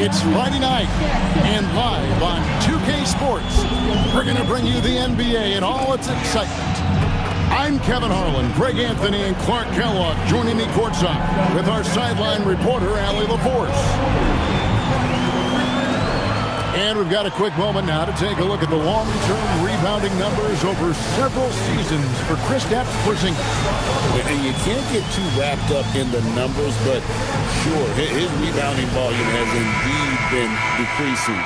It's Friday night, and live on 2K Sports, we're going to bring you the NBA and all its excitement. I'm Kevin Harlan, Greg Anthony, and Clark Kellogg joining me courtside with our sideline reporter, Allie LaForce. And we've got a quick moment now to take a look at the long-term rebounding numbers over several seasons for Kristaps Porzingis. And you can't get too wrapped up in the numbers, but sure, his rebounding volume has indeed been decreasing.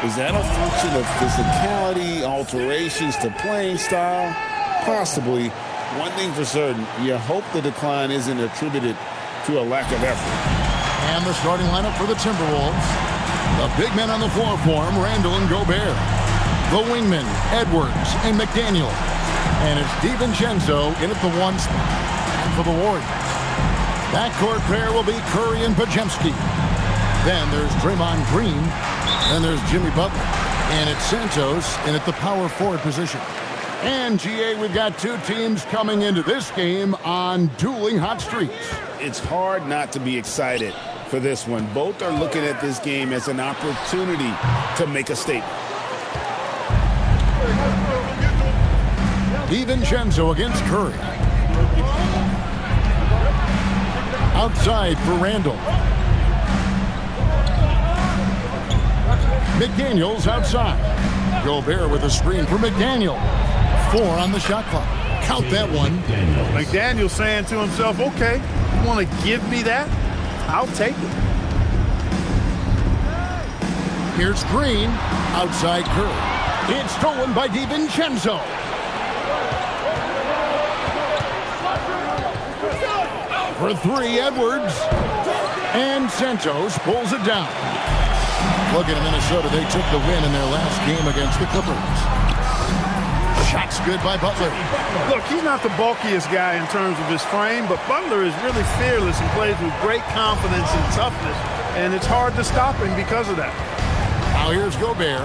Is that a function of physicality, alterations to playing style? Possibly. One thing for certain, you hope the decline isn't attributed to a lack of effort. And the starting lineup for the Timberwolves. The big men on the floor for him, Randall and Gobert. The wingmen, Edwards and McDaniel. And it's DiVincenzo in at the one spot. And for the Warriors, backcourt pair will be Curry and Podziemski. Then there's Draymond Green. Then there's Jimmy Butler. And it's Santos in at the power forward position. And, GA, we've got two teams coming into this game on dueling hot streaks. It's hard not to be excited for this one. Both are looking at this game as an opportunity to make a statement. DiVincenzo against Curry. Outside for Randall. McDaniel's outside. Gobert with a screen for McDaniel. 4 on the shot clock. Count that one. McDaniel saying to himself, okay, you want to give me that? I'll take it. Here's Green. Outside Curry. It's stolen by DiVincenzo. For 3, Edwards. And Santos pulls it down. Look at Minnesota. They took the win in their last game against the Clippers. Shots good by Butler. Look, he's not the bulkiest guy in terms of his frame, but Butler is really fearless and plays with great confidence and toughness, and it's hard to stop him because of that. Now here's Gobert.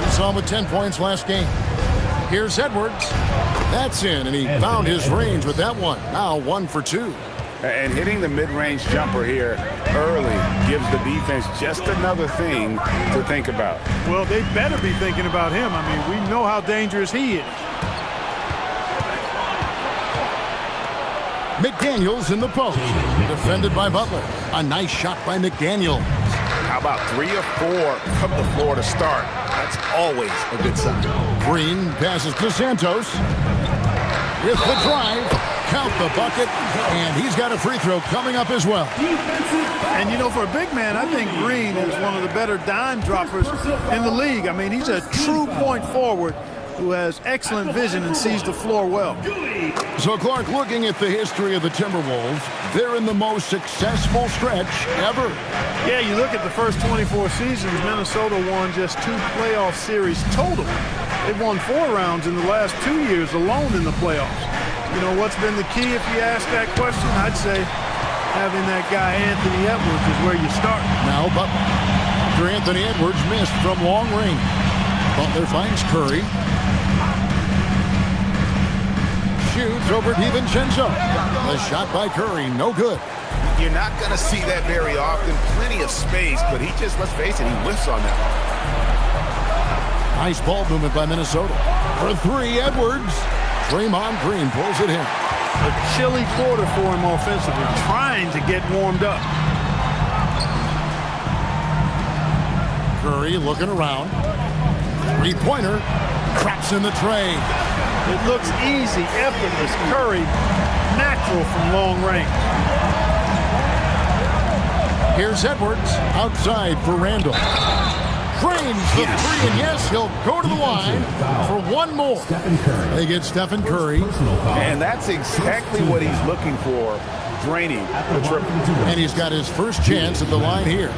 We saw him with 10 points last game. Here's Edwards. That's in, and he found his range with that one. Now 1 for 2. And hitting the mid-range jumper here early gives the defense just another thing to think about. Well, they better be thinking about him. I mean, we know how dangerous he is. McDaniel's in the post. Defended by Butler. A nice shot by McDaniel. How about 3 or 4 from the floor to start? That's always a good sign. Green passes to Santos. With the drive. Count the bucket, and he's got a free throw coming up as well. And, you know, for a big man, I think Green is one of the better dime droppers in the league. I mean, he's a true point forward who has excellent vision and sees the floor well. So, Clark, looking at the history of the Timberwolves, they're in the most successful stretch ever. Yeah, you look at the first 24 seasons, Minnesota won just 2 playoff series total. They've won 4 rounds in the last 2 years alone in the playoffs. You know, what's been the key if you ask that question? I'd say having that guy Anthony Edwards is where you start. Now Butler. After Anthony Edwards missed from long range. Butler finds Curry. Shoots over DiVincenzo. The shot by Curry, no good. You're not going to see that very often. Plenty of space, but he just, let's face it, he whiffs on that. Nice ball movement by Minnesota. For 3, Edwards. Draymond Green pulls it in. A chilly quarter for him offensively, trying to get warmed up. Curry looking around. 3-pointer. Traps in the tray. It looks easy, effortless. Curry, natural from long range. Here's Edwards. Outside for Randall. Drains the 3, and yes, he'll go to the line for one more. They get Stephen Curry. And that's exactly what he's looking for, draining the triple. And he's got his first chance at the line here.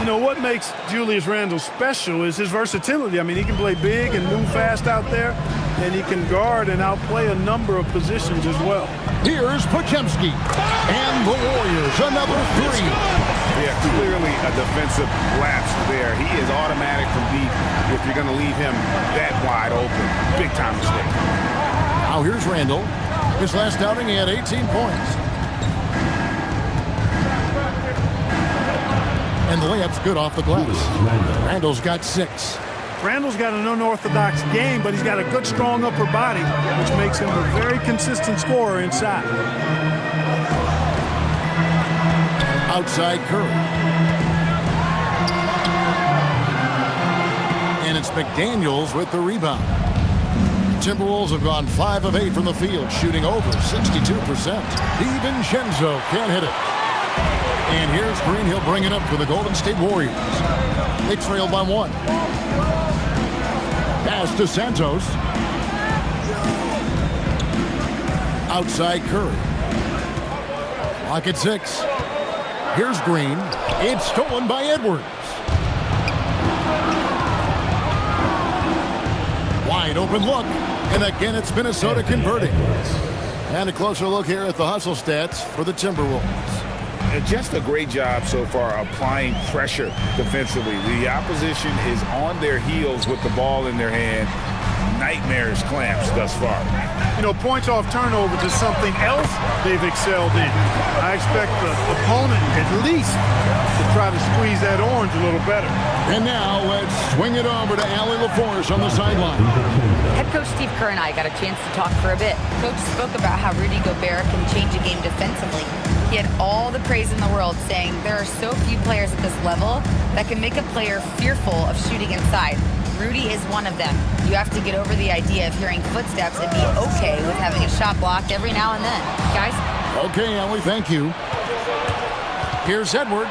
You know, what makes Julius Randle special is his versatility. I mean, he can play big and move fast out there, and he can guard and outplay a number of positions as well. Here's Podziemski. And the Warriors, another 3. Yeah, clearly a defensive lapse there. He is automatic from deep if you're going to leave him that wide open. Big time mistake. Now here's Randall. His last outing, he had 18 points. And the layup's good off the glass. Randall's got 6. Randall's got an unorthodox game, but he's got a good, strong upper body, which makes him a very consistent scorer inside. Outside Curry. And it's McDaniels with the rebound. Timberwolves have gone 5 of 8 from the field, shooting over 62%. DiVincenzo can't hit it. And here's Green. He'll bring it up for the Golden State Warriors. They trail by 1. Pass to Santos. Outside Curry. Clock at 6. Here's Green. It's stolen by Edwards. Wide open look. And again, it's Minnesota converting. And a closer look here at the hustle stats for the Timberwolves. Just a great job so far applying pressure defensively. The opposition is on their heels with the ball in their hand. Nightmares clamps thus far. You know, points off turnovers is something else they've excelled in. I expect the opponent at least to try to squeeze that orange a little better. And now let's swing it over to Allie LaForce on the sideline. Head coach Steve Kerr and I got a chance to talk for a bit. Coach spoke about how Rudy Gobert can change a game defensively. He had all the praise in the world, saying there are so few players at this level that can make a player fearful of shooting inside. Rudy is one of them. You have to get over the idea of hearing footsteps and be okay with having a shot blocked every now and then. Guys? Okay, Allie, thank you. Here's Edwards.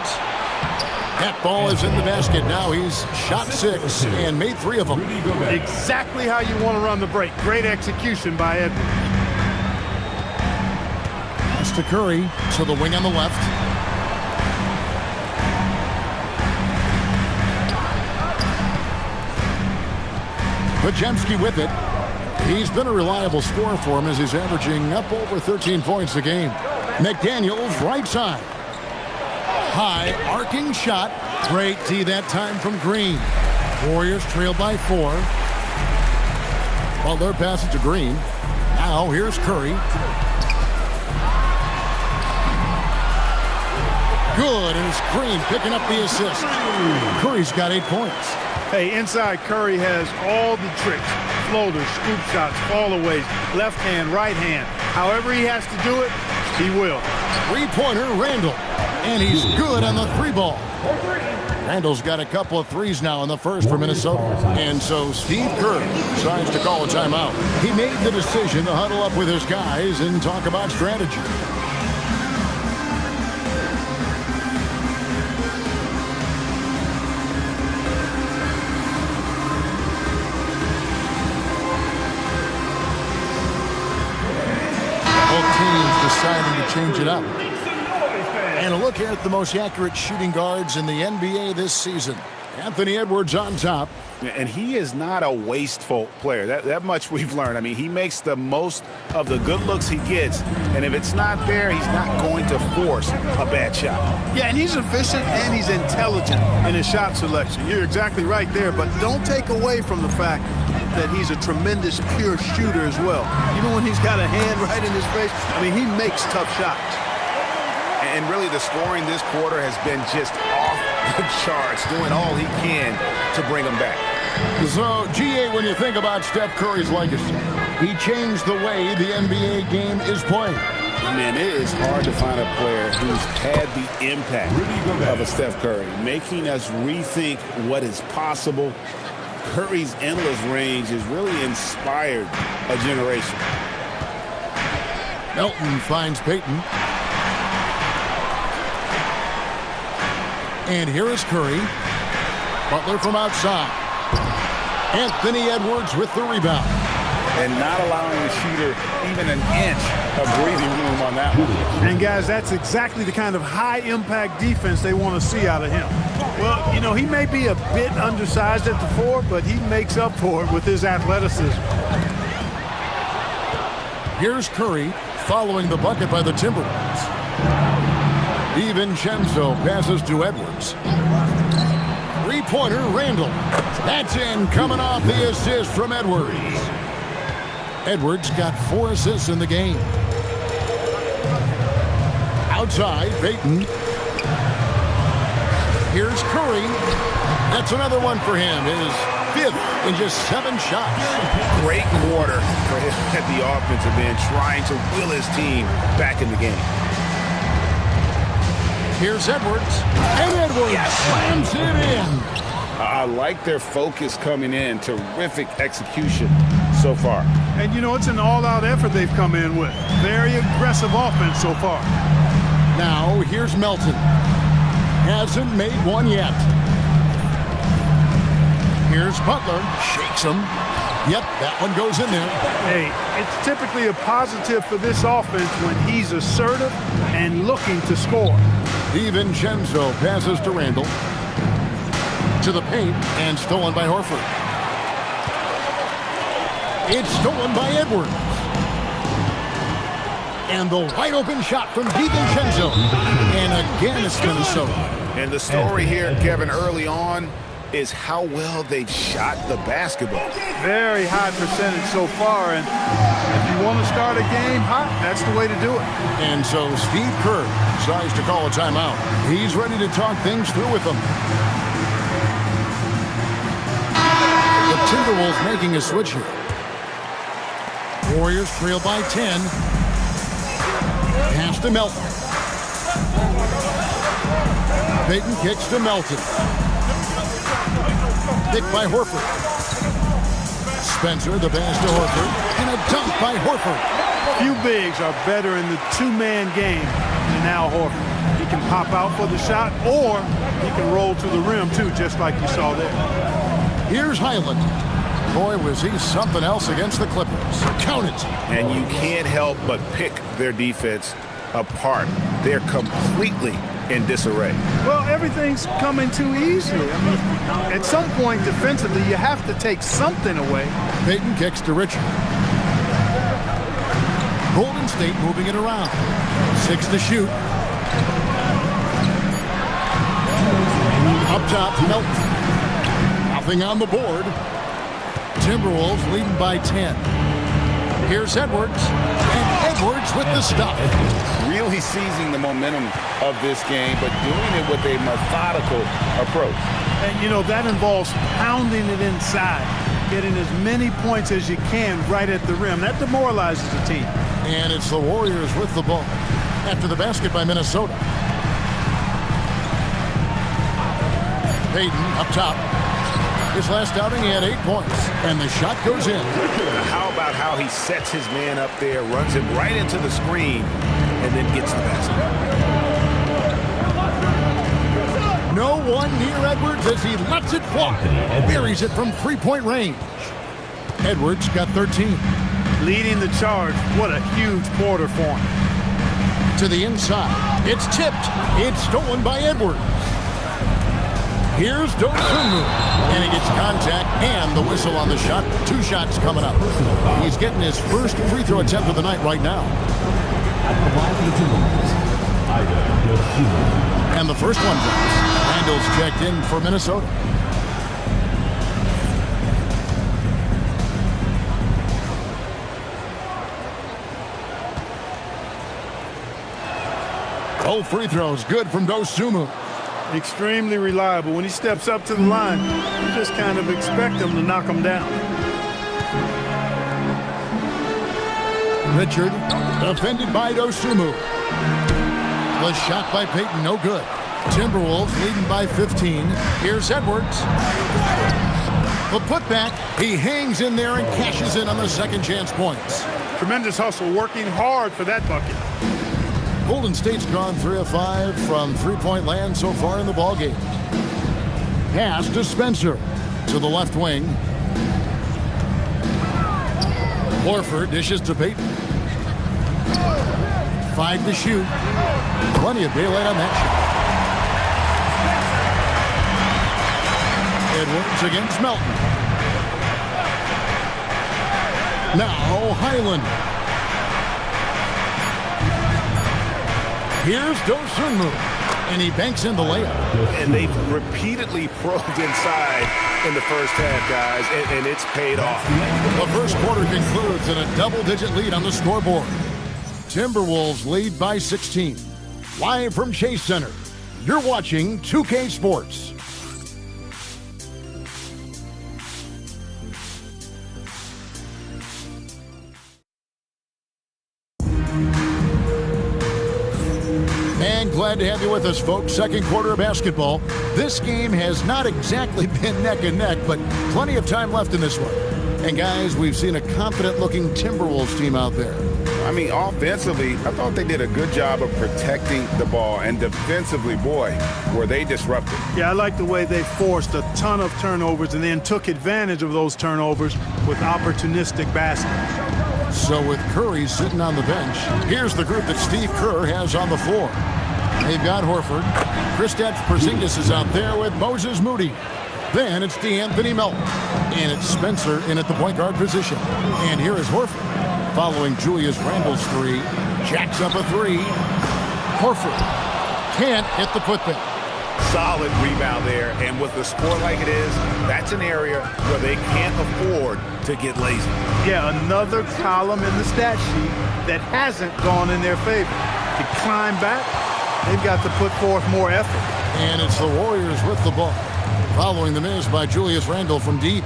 That ball is in the basket. Now he's shot 6 and made 3 of them. Exactly how you want to run the break. Great execution by Edwards. Pass to Curry to the wing on the left. Pajemski with it. He's been a reliable scorer for him as he's averaging up over 13 points a game. McDaniels right side. High arcing shot. Great D that time from Green. Warriors trail by 4. Butler passes to Green. Now here's Curry. Good, and it's Green picking up the assist. Curry's got 8 points. Hey, inside Curry has all the tricks. Floaters, scoop shots, fallaways, left hand, right hand. However he has to do it, he will. 3-pointer, Randall. And he's good on the 3 ball. Randall's got a couple of threes now in the first for Minnesota. And so Steve Kerr decides to call a timeout. He made the decision to huddle up with his guys and talk about strategy. Deciding to change it up. And a look here at the most accurate shooting guards in the NBA this season. Anthony Edwards on top. And he is not a wasteful player. That much we've learned. I mean, he makes the most of the good looks he gets. And if it's not there, he's not going to force a bad shot. Yeah, and he's efficient and he's intelligent in his shot selection. You're exactly right there, but don't take away from the fact that he's a tremendous pure shooter as well. Even when he's got a hand right in his face, I mean, he makes tough shots. And really the scoring this quarter has been just off the charts, doing all he can to bring them back. So, GA, when you think about Steph Curry's legacy, he changed the way the NBA game is played. Man, it is hard to find a player who's had the impact of a Steph Curry, making us rethink what is possible. Curry's endless range has really inspired a generation. Melton finds Payton. And here is Curry. Butler from outside. Anthony Edwards with the rebound. And not allowing the shooter even an inch of breathing room on that one. And guys, that's exactly the kind of high-impact defense they want to see out of him. Well, you know, he may be a bit undersized at the 4, but he makes up for it with his athleticism. Here's Curry following the bucket by the Timberwolves. DiVincenzo passes to Edwards. 3-pointer, Randall. That's in, coming off the assist from Edwards. Edwards got 4 assists in the game. Outside, Payton. Here's Curry. That's another one for him. His 5th in just 7 shots. Great quarter for him at the offensive end, trying to will his team back in the game. Here's Edwards. And Edwards slams it in. I like their focus coming in. Terrific execution so far. And, you know, it's an all-out effort they've come in with. Very aggressive offense so far. Now, here's Melton. Hasn't made one yet. Here's Butler. Shakes him. Yep, that one goes in there. Hey, it's typically a positive for this offense when he's assertive and looking to score. DiVincenzo passes to Randall. To the paint, and stolen by Horford. It's stolen by Edwards. And the wide open shot from DiVincenzo. And again, it's Minnesota. And the story here, Kevin, early on is how well they've shot the basketball. Very high percentage so far, and if you want to start a game hot, that's the way to do it. And so Steve Kerr decides to call a timeout. He's ready to talk things through with them. The Timberwolves making a switch here. Warriors trail by 10. Pass to Melton. Payton kicks to Melton. Picked by Horford. Spencer, the pass to Horford. And a dunk by Horford. Few bigs are better in the two-man game than Al Horford. He can pop out for the shot, or he can roll to the rim, too, just like you saw there. Here's Highland. Boy, was he something else against the Clippers. Count it. And you can't help but pick their defense apart. They're completely in disarray. Well, everything's coming too easily. I mean, at some point defensively, you have to take something away. Payton kicks to Richard. Golden State moving it around. 6 to shoot. Up top, Melton. Nothing on the board. Timberwolves leading by 10. Here's Edwards. And Edwards with the stop. Really seizing the momentum of this game, but doing it with a methodical approach. And, you know, that involves pounding it inside, getting as many points as you can right at the rim. That demoralizes the team. And it's the Warriors with the ball after the basket by Minnesota. Payton up top. His last outing, he had 8 points, and the shot goes in. How about how he sets his man up there, runs him right into the screen, and then gets the basket. No one near Edwards as he lets it fly. Buries it from three-point range. Edwards got 13. Leading the charge. What a huge quarter for him. To the inside. It's tipped. It's stolen by Edwards. Here's Dosunmu, and he gets contact and the whistle on the shot. 2 shots coming up. He's getting his first free throw attempt of the night right now. And the first one drops. Randall's checked in for Minnesota. Both free throws good from Dosunmu. Extremely reliable. When he steps up to the line, you just kind of expect him to knock him down. Richard, defended by Dosunmu. The shot by Payton, no good. Timberwolves leading by 15. Here's Edwards. The putback, he hangs in there and cashes in on the second chance points. Tremendous hustle, working hard for that bucket. Golden State's gone 3 of 5 from three-point land so far in the ballgame. Pass to Spencer to the left wing. Horford dishes to Payton. 5 to shoot. Plenty of daylight on that shot. Edwards against Melton. Now Highland. Here's Dosunmu, and he banks in the layup. And they've repeatedly probed inside in the first half, guys, and it's paid off. The first quarter concludes in a double-digit lead on the scoreboard. Timberwolves lead by 16. Live from Chase Center, You're watching 2K Sports. And glad to have you with us, folks. Second quarter of basketball. This game has not exactly been neck and neck, but plenty of time left in this one. And guys, we've seen a confident-looking Timberwolves team out there. I mean, offensively, I thought they did a good job of protecting the ball. And defensively, boy, were they disruptive. Yeah, I like the way they forced a ton of turnovers and then took advantage of those turnovers with opportunistic baskets. So with Curry sitting on the bench, here's the group that Steve Kerr has on the floor. They've got Horford. Kristaps Porzingis is out there with Moses Moody. Then it's D'Anthony Melton. And it's Spencer in at the point guard position. And here is Horford. Following Julius Randle's three. Jacks up a three. Horford can't hit the putback. Solid rebound there. And with the score like it is, that's an area where they can't afford to get lazy. Yeah, another column in the stat sheet that hasn't gone in their favor. To climb back, they've got to put forth more effort. And it's the Warriors with the ball. Following the miss by Julius Randle from deep.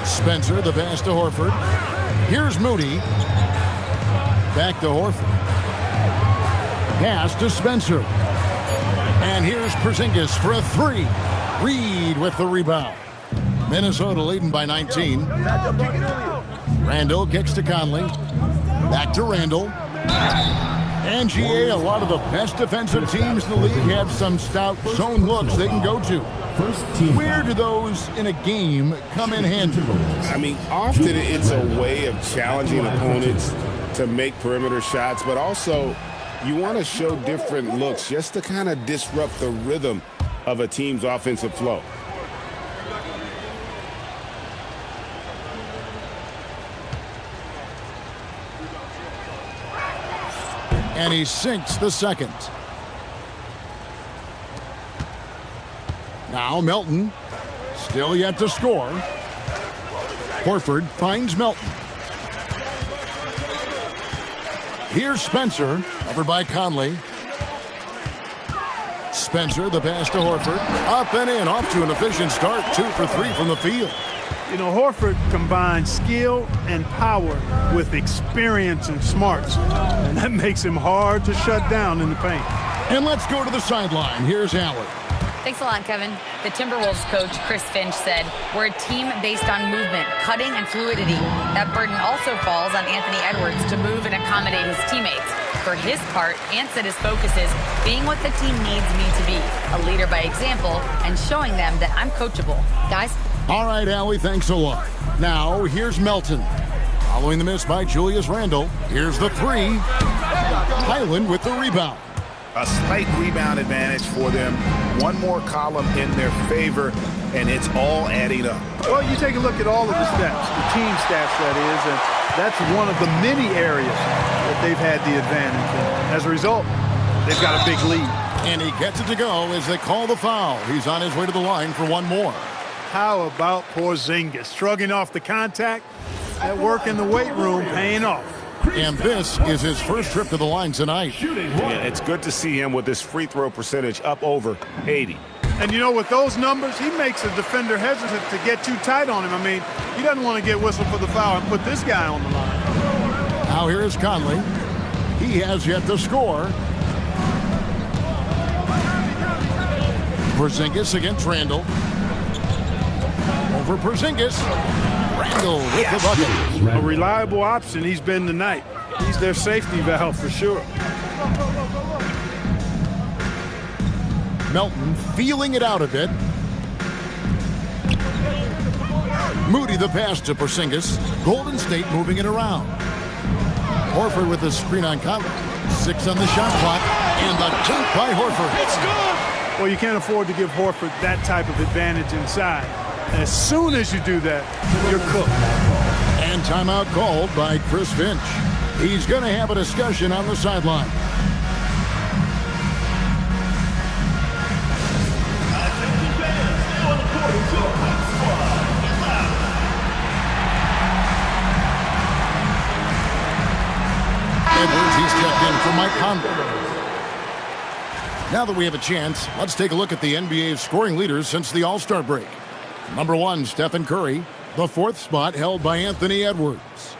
Spencer, the pass to Horford. Here's Moody. Back to Horford. Pass to Spencer. And here's Porzingis for a three. Reed with the rebound. Minnesota leading by 19. Randle kicks to Conley. Back to Randle. And GA, a lot of the best defensive teams in the league have some stout zone looks they can go to. Where do those in a game come in handy? I mean, often it's a way of challenging opponents to make perimeter shots, but also you want to show different looks just to kind of disrupt the rhythm of a team's offensive flow. And he sinks the second. Now Melton, still yet to score. Horford finds Melton. Here's Spencer, covered by Conley. Spencer, the pass to Horford. Up and in, off to an efficient start. 2 for 3 from the field. You know, Horford combines skill and power with experience and smarts. And that makes him hard to shut down in the paint. And let's go to the sideline. Here's Allen. Thanks a lot, Kevin. The Timberwolves coach, Chris Finch, said, "We're a team based on movement, cutting, and fluidity. That burden also falls on Anthony Edwards to move and accommodate his teammates. For his part, Ant said his focus is being what the team needs me to be, a leader by example, and showing them that I'm coachable." Guys? All right, Allie, thanks a lot. Now, here's Melton. Following the miss by Julius Randle, here's the three. Highland with the rebound. A slight rebound advantage for them. One more column in their favor, and it's all adding up. Well, you take a look at all of the stats, the team stats, that is, and that's one of the many areas that they've had the advantage. And as a result, they've got a big lead. And he gets it to go as they call the foul. He's on his way to the line for one more. How about Porzingis? Shrugging off the contact, that work in the weight room paying off. And this is his first trip to the line tonight. Yeah, it's good to see him with his free throw percentage up over 80. And you know, with those numbers, he makes a defender hesitant to get too tight on him. I mean, he doesn't want to get whistled for the foul and put this guy on the line. Now here is Conley. He has yet to score. Porzingis against Randle. Over Porzingis. Randle with the bucket. A reliable option he's been tonight. He's their safety valve for sure. Melton feeling it out a bit. Moody the pass to Porzingis. Golden State moving it around. Horford with the screen on Conley. 6 on the shot clock. And the dunk by Horford. It's good! Well, you can't afford to give Horford that type of advantage inside. As soon as you do that, you're cooked. And timeout called by Chris Finch. He's going to have a discussion on the sideline. Edwards, he's checked in for Mike Conley. Now that we have a chance, let's take a look at the NBA's scoring leaders since the All-Star break. Number 1, Stephen Curry. The 4th spot held by Anthony Edwards.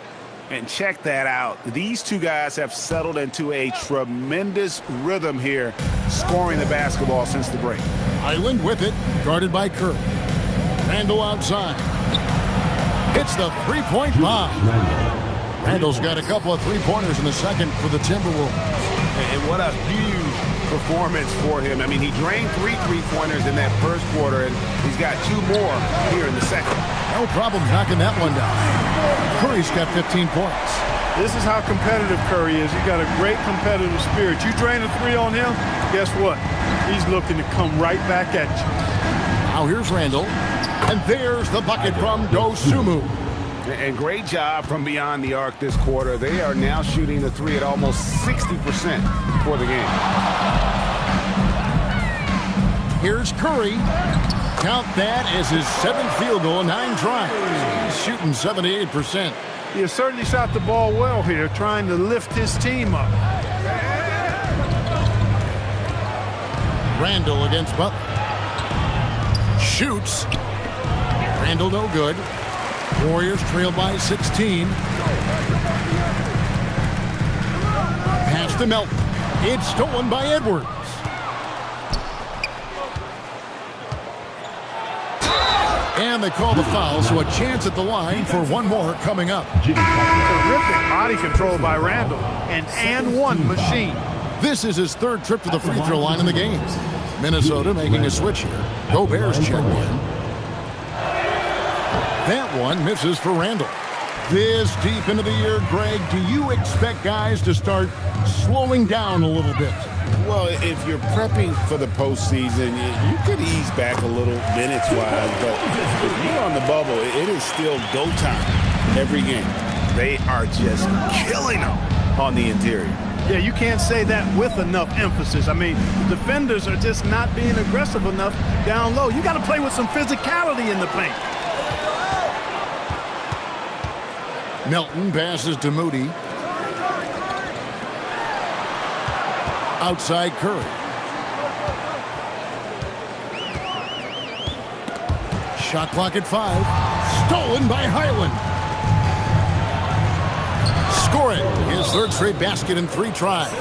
And check that out. These two guys have settled into a tremendous rhythm here, scoring the basketball since the break. Island with it, guarded by Curry. Randall outside. Hits the three-point bomb. Randall's got a couple of three-pointers in the second for the Timberwolves. And what a huge performance for him. I mean, he drained 3 three-pointers in that first quarter, and he's got 2 more here in the second. No problem knocking that one down. Curry's got 15 points. This is how competitive Curry is. He's got a great competitive spirit. You drain a 3 on him, guess what? He's looking to come right back at you. Now here's Randall. And there's the bucket from Dosunmu. And great job from beyond the arc this quarter. They are now shooting the 3 at almost 60% for the game. Here's Curry. Count that as his 7th field goal in 9 tries. He's shooting 78%. He has certainly shot the ball well here, trying to lift his team up. Randall against Butler. Shoots. Randall no good. Warriors trail by 16. Pass to Melton. It's stolen by Edwards. And they call the foul, so a chance at the line for one more coming up. Terrific body control by Randall. An and one machine. This is his 3rd trip to the free throw line in the game. Minnesota making a switch here. Gobert's checked in. That one misses for Randall. This deep into the year, Greg, do you expect guys to start slowing down a little bit? Well, if you're prepping for the postseason, you could ease back a little minutes-wise, but if you're on the bubble, it is still go time every game. They are just killing them on the interior. Yeah, you can't say that with enough emphasis. I mean, the defenders are just not being aggressive enough down low. You got to play with some physicality in the paint. Melton passes to Moody. Outside Curry. Shot clock at 5. Stolen by Highland. Scoring his 3rd straight basket in 3 tries.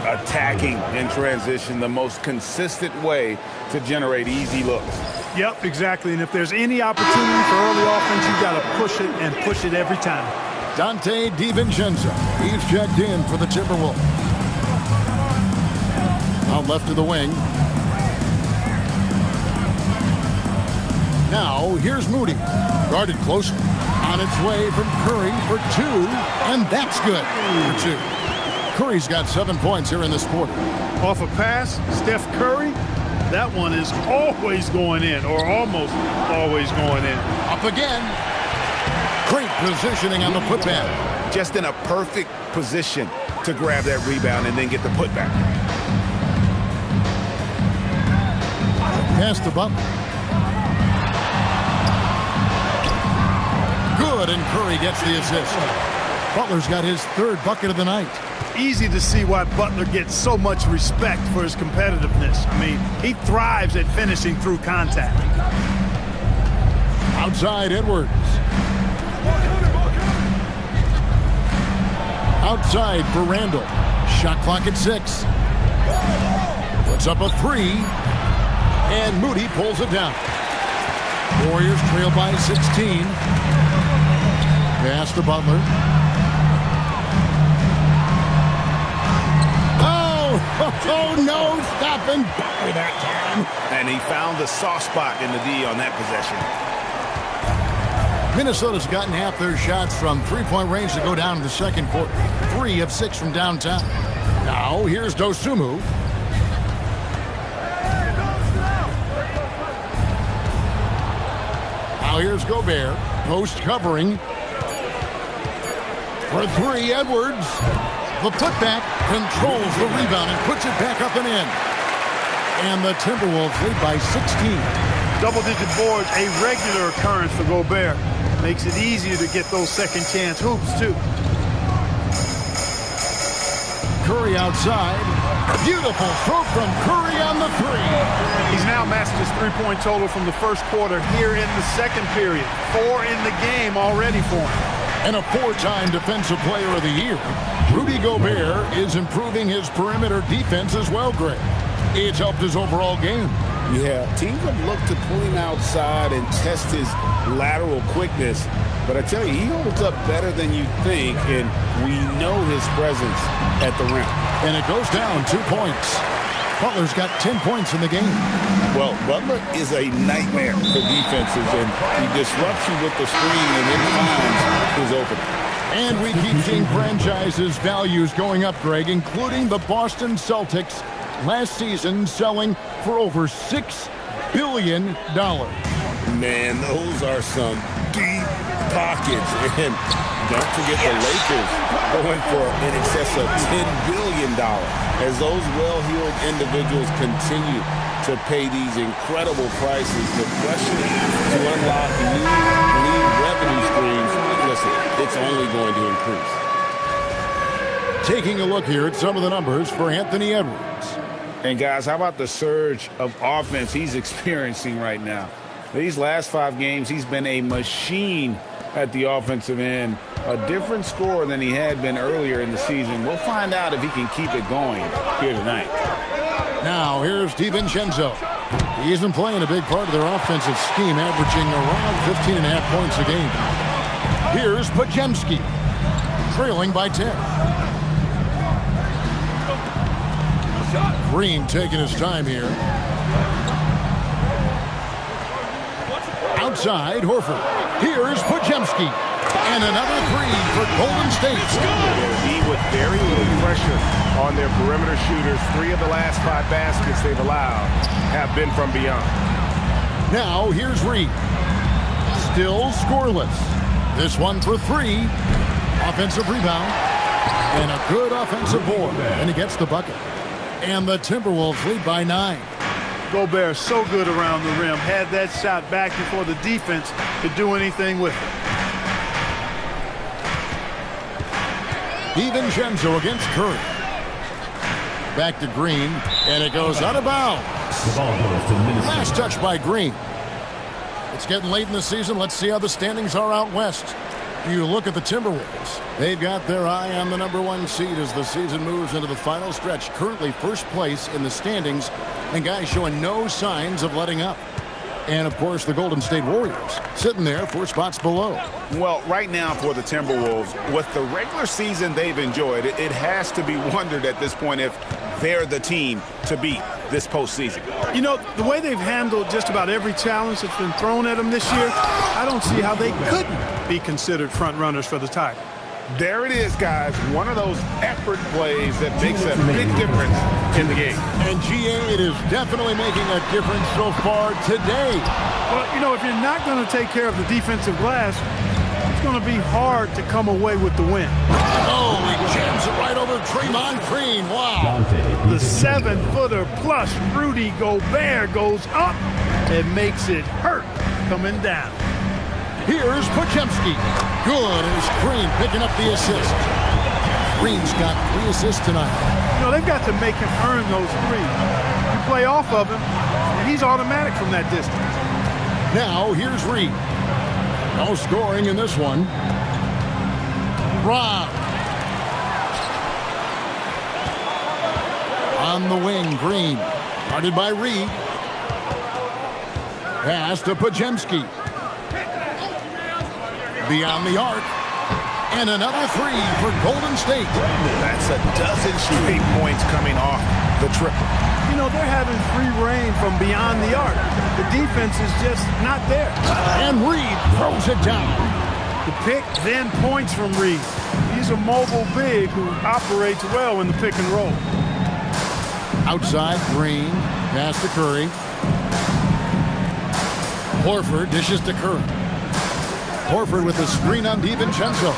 Attacking in transition, the most consistent way to generate easy looks. Yep, exactly. And if there's any opportunity for early offense, you got to push it and push it every time. Dante DiVincenzo. He's checked in for the Timberwolves. Out left of the wing. Now here's Moody. Guarded close. On its way from Curry for 2. And that's good for 2. Curry's got 7 points here in this quarter. Off a pass, Steph Curry. That one is always going in, or almost always going in. Up again. Great positioning on the putback. Just in a perfect position to grab that rebound and then get the putback. Pass to Butler. Good, and Curry gets the assist. Butler's got his 3rd bucket of the night. Easy to see why Butler gets so much respect for his competitiveness. I mean, he thrives at finishing through contact. Outside Edwards. Outside for Randall. Shot clock at 6. Puts up a 3. And Moody pulls it down. Warriors trail by 16. Pass to Butler. Oh, no, stopping Butler that time. And he found the soft spot in the D on that possession. Minnesota's gotten half their shots from three-point range to go down in the second quarter. 3 of 6 from downtown. Now, here's Dosunmu. Now here's Gobert. Post covering. For 3, Edwards. The putback controls the rebound and puts it back up and in. And the Timberwolves lead by 16. Double-digit boards, a regular occurrence for Gobert. Makes it easier to get those second-chance hoops, too. Curry outside. Beautiful stroke from Curry on the three. He's now matched his three-point total from the first quarter here in the second period. 4 in the game already for him. And a 4-time Defensive Player of the Year. Rudy Gobert is improving his perimeter defense as well, Greg. It's helped his overall game. Yeah, teams have looked to pull him outside and test his lateral quickness. But I tell you, he holds up better than you think, and we know his presence at the rim. And it goes down 2 points. Butler's got 10 points in the game. Well, Butler is a nightmare for defenses, and he disrupts you with the screen and then finds his opening. And we keep seeing franchises' values going up, Greg, including the Boston Celtics last season selling for over $6 billion. Man, those are some deep pockets. And don't forget the Lakers going for in excess of $10 billion as those well-heeled individuals continue to pay these incredible prices. The pressure to unlock new league revenue streams, listen, it's only going to increase. Taking a look here at some of the numbers for Anthony Edwards. And guys, how about the surge of offense he's experiencing right now? These last 5 games, he's been a machine at the offensive end. A different score than he had been earlier in the season. We'll find out if he can keep it going here tonight. Now, here's DiVincenzo. He's been playing a big part of their offensive scheme, averaging around 15.5 points a game. Here's Podziemski, trailing by 10. Green taking his time here. Outside, Horford. Here's Podziemski. And another three for Golden State. He with very little pressure on their perimeter shooters. 3 of the last 5 baskets they've allowed have been from beyond. Now, here's Reed. Still scoreless. This one for 3. Offensive rebound. And a good offensive board. And he gets the bucket. And the Timberwolves lead by 9. Gobert so good around the rim. Had that shot back before the defense could do anything with it. DiVincenzo against Curry. Back to Green, and it goes out of bounds. Last touch by Green. It's getting late in the season. Let's see how the standings are out west. You look at the Timberwolves. They've got their eye on the #1 seed as the season moves into the final stretch. Currently first place in the standings, and guys showing no signs of letting up. And, of course, the Golden State Warriors sitting there 4 spots below. Well, right now for the Timberwolves, with the regular season they've enjoyed, it has to be wondered at this point if they're the team to beat this postseason. You know, the way they've handled just about every challenge that's been thrown at them this year, I don't see how they couldn't be considered front runners for the title. There it is, guys. One of those effort plays that makes a big difference in the game. And, GA, it is definitely making a difference so far today. Well, you know, if you're not going to take care of the defensive glass, it's going to be hard to come away with the win. Oh, he jams it right over Draymond Green. Wow. The 7-footer plus Rudy Gobert goes up and makes it hurt coming down. Here's Podziemski. Good as Green picking up the assist. Green's got 3 assists tonight. You know, they've got to make him earn those 3. You play off of him, and he's automatic from that distance. Now, here's Reed. No scoring in this one. Rob. On the wing, Green. Guarded by Reed. Pass to Podziemski. Beyond the arc. And another 3 for Golden State. That's a dozen straight points coming off the triple. You know, they're having free reign from beyond the arc. The defense is just not there. And Reed throws it down. The pick, then points from Reed. He's a mobile big who operates well in the pick and roll. Outside, Green. Pass to Curry. Horford dishes to Curry. Horford with a screen on DiVincenzo.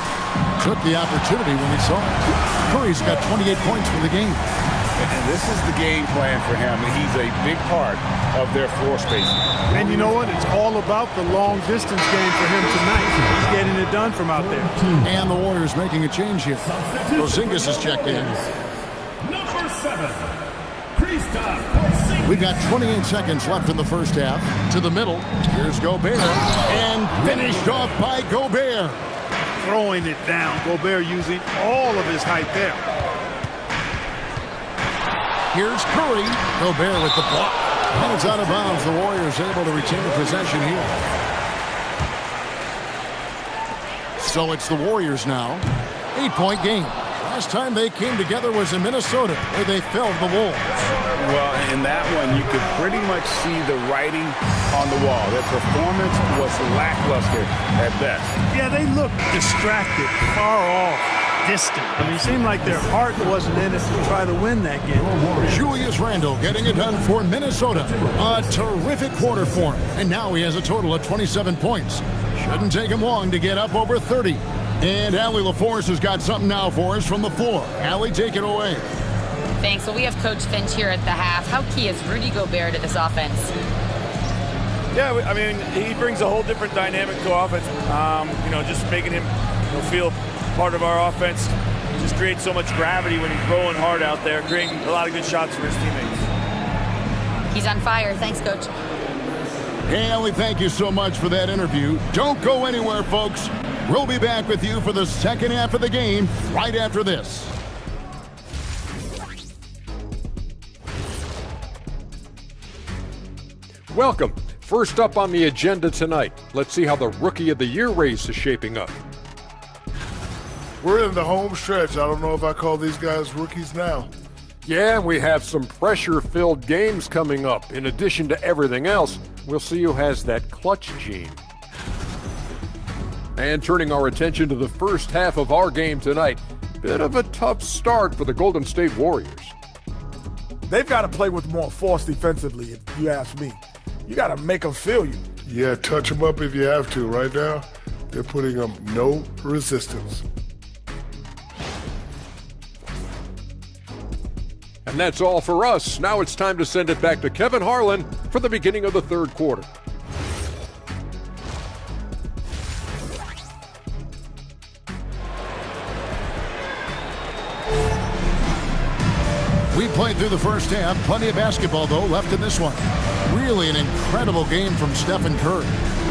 Took the opportunity when he saw it. Curry's got 28 points for the game. And this is the game plan for him. He's a big part of their floor spacing. And you know what? It's all about the long distance game for him tonight. He's getting it done from out there. And the Warriors making a change here. Porzingis is checked in. We've got 28 seconds left in the first half. To the middle. Here's Gobert. And finished off by Gobert. Throwing it down. Gobert using all of his height there. Here's Curry. Gobert with the block. And it's out of bounds. The Warriors able to retain possession here. So it's the Warriors now. 8-point game. Last time they came together was in Minnesota, where they felled the Wolves. Well, in that one, you could pretty much see the writing on the wall. Their performance was lackluster at best. Yeah, they looked distracted, far off, distant. I mean, it seemed like their heart wasn't in it to try to win that game. Julius Randle getting it done for Minnesota. A terrific quarter for him. And now he has a total of 27 points. Shouldn't take him long to get up over 30. And Allie LaForce has got something now for us from the floor. Allie, take it away. Thanks. Well, we have Coach Finch here at the half. How key is Rudy Gobert to this offense? Yeah, I mean, he brings a whole different dynamic to offense. Just making him feel part of our offense. Just creates so much gravity when he's rolling hard out there, creating a lot of good shots for his teammates. He's on fire. Thanks, Coach. Hey, Allie, thank you so much for that interview. Don't go anywhere, folks. We'll be back with you for the second half of the game right after this. Welcome. First up on the agenda tonight, let's see how the Rookie of the Year race is shaping up. We're in the home stretch. I don't know if I call these guys rookies now. Yeah, we have some pressure-filled games coming up. In addition to everything else, we'll see who has that clutch gene. And turning our attention to the first half of our game tonight, bit of a tough start for the Golden State Warriors. They've got to play with more force defensively, if you ask me. You got to make them feel you. Yeah, touch them up if you have to. Right now, they're putting up no resistance. And that's all for us. Now it's time to send it back to Kevin Harlan for the beginning of the third quarter. We played through the first half. Plenty of basketball, though, left in this one. Really an incredible game from Stephen Curry.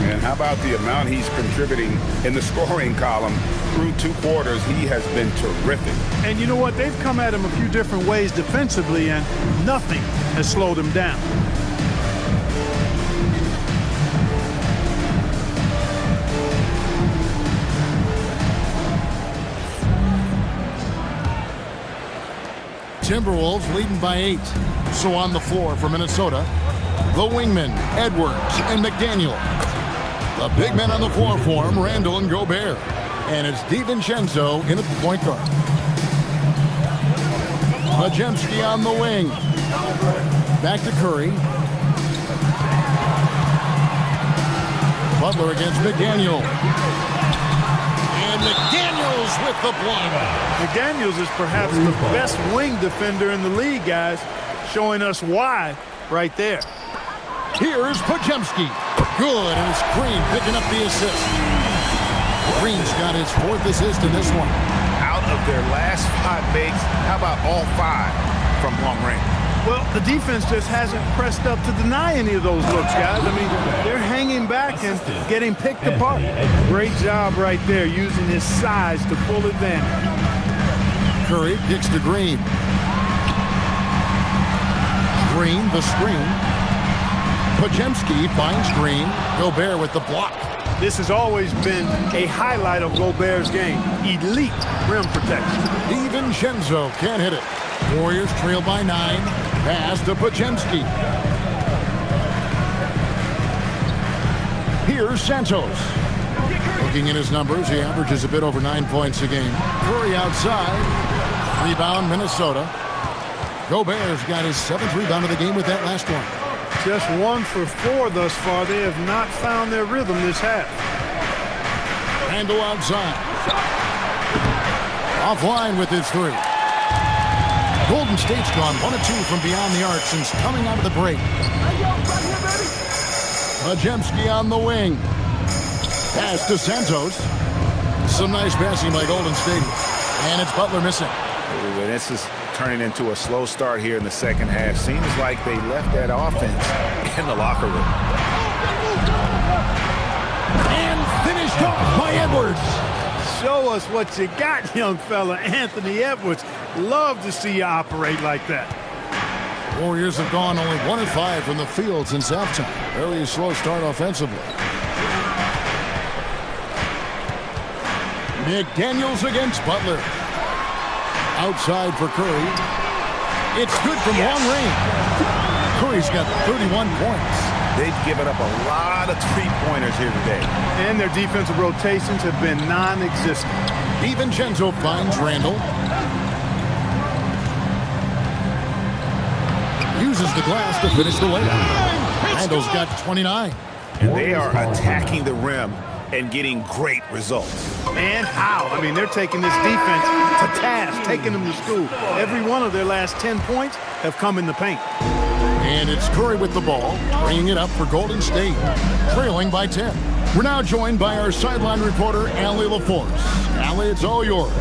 And how about the amount he's contributing in the scoring column through two quarters? He has been terrific. And you know what? They've come at him a few different ways defensively, and nothing has slowed him down. Timberwolves leading by 8. So on the floor for Minnesota, the wingmen, Edwards and McDaniel. The big men on the floor for him, Randle and Gobert. And it's DiVincenzo in at the point guard. Majemski on the wing. Back to Curry. Butler against McDaniel. And McDaniels with the block. McDaniels is perhaps the best wing defender in the league, guys, showing us why right there. Here's Majemski. Good, and it's Green picking up the assist. Green's got his 4th assist in this one. Out of their last 5 makes, how about all 5 from long range? Well, the defense just hasn't pressed up to deny any of those looks, guys. I mean, they're hanging back and getting picked apart. Great job right there, using his size to full advantage. Curry kicks to Green. Green, the screen. Majemski finds Green. Gobert with the block. This has always been a highlight of Gobert's game. Elite rim protection. DiVincenzo can't hit it. Warriors trail by 9. Pass to Majemski. Here's Santos. Looking at his numbers, he averages a bit over 9 points a game. Curry outside. Rebound, Minnesota. Gobert's got his 7th rebound of the game with that last one. Just 1 for 4 thus far. They have not found their rhythm this half. Randle outside. Offline with his 3. Golden State's gone 1 of 2 from beyond the arc since coming out of the break. Majemski on the wing. Pass to Santos. Some nice passing by Golden State. And it's Butler missing. This is turning into a slow start here in the second half. Seems like they left that offense in the locker room. And finished off by Edwards. Show us what you got, young fella. Anthony Edwards. Love to see you operate like that. Warriors have gone only 1 of 5 from the field since halftime. Very slow start offensively. McDaniels against Butler. Outside for Curry. It's good from long range. Curry's got 31 points. They've given up a lot of three-pointers here today. And their defensive rotations have been non-existent. DiVincenzo finds Randall. Uses the glass to finish the layup. Randall's got 29. And they are attacking the rim and getting great results. And how? I mean, they're taking this defense to task, taking them to school. Every one of their last 10 points have come in the paint. And it's Curry with the ball, bringing it up for Golden State, trailing by 10. We're now joined by our sideline reporter, Allie LaForce. Allie, it's all yours.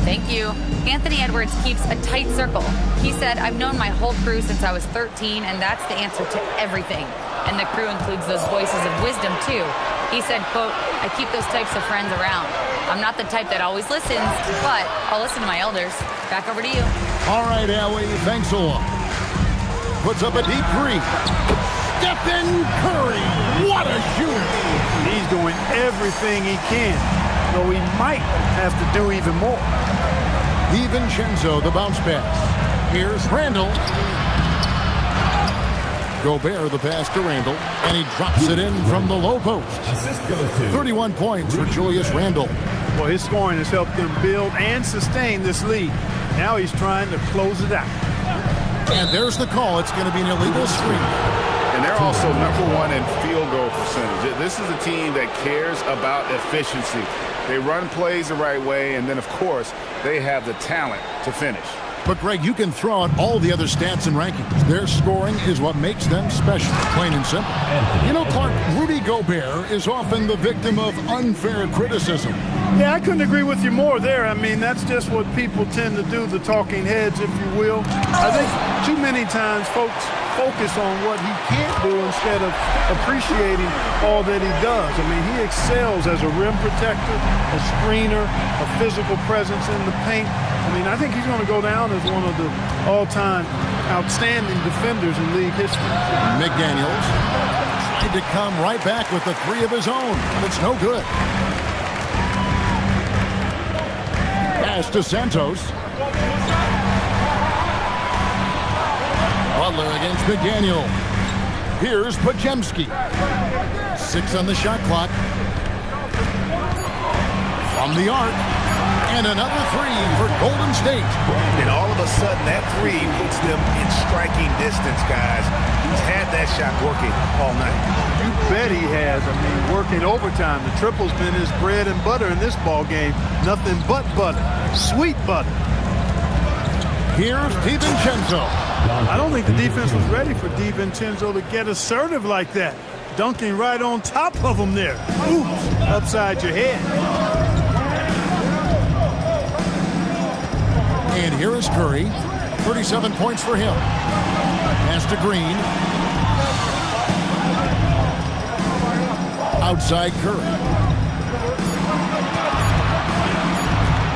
Thank you. Anthony Edwards keeps a tight circle. He said, I've known my whole crew since I was 13, and that's the answer to everything. And the crew includes those voices of wisdom, too. He said, quote, I keep those types of friends around. I'm not the type that always listens, but I'll listen to my elders. Back over to you. All right, Allie, thanks a lot. Puts up a deep three. Stephen Curry, what a shooter. He's doing everything he can, though he might have to do even more. DiVincenzo, the bounce pass. Here's Randall. Gobert, the pass to Randall, and he drops it in from the low post. 31 points for Julius Randall. Well, his scoring has helped them build and sustain this lead. Now he's trying to close it out. And there's the call. It's going to be an illegal screen. And they're also #1 in field goal percentage. This is a team that cares about efficiency. They run plays the right way, and then, of course, they have the talent to finish. But, Greg, you can throw out all the other stats and rankings. Their scoring is what makes them special, plain and simple. You know, Clark, Rudy Gobert is often the victim of unfair criticism. Yeah, I couldn't agree with you more there. I mean, that's just what people tend to do, the talking heads, if you will. I think too many times folks focus on what he can't do instead of appreciating all that he does. I mean, he excels as a rim protector, a screener, a physical presence in the paint. I mean, I think he's going to go down as one of the all-time outstanding defenders in league history. McDaniels tried to come right back with the three of his own, but it's no good. Pass to Santos. Butler against McDaniel. Here's Pajemski. 6 on the shot clock. From the arc. And another three for Golden State. And all of a sudden, that three puts them in striking distance, guys. He's had that shot working all night. You bet he has. I mean, working overtime. The triple's been his bread and butter in this ball game. Nothing but butter. Sweet butter. Here's DiVincenzo. I don't think the defense was ready for DiVincenzo to get assertive like that. Dunking right on top of him there. Oops, upside your head. And here is Curry. 37 points for him. Pass to Green. Outside Curry.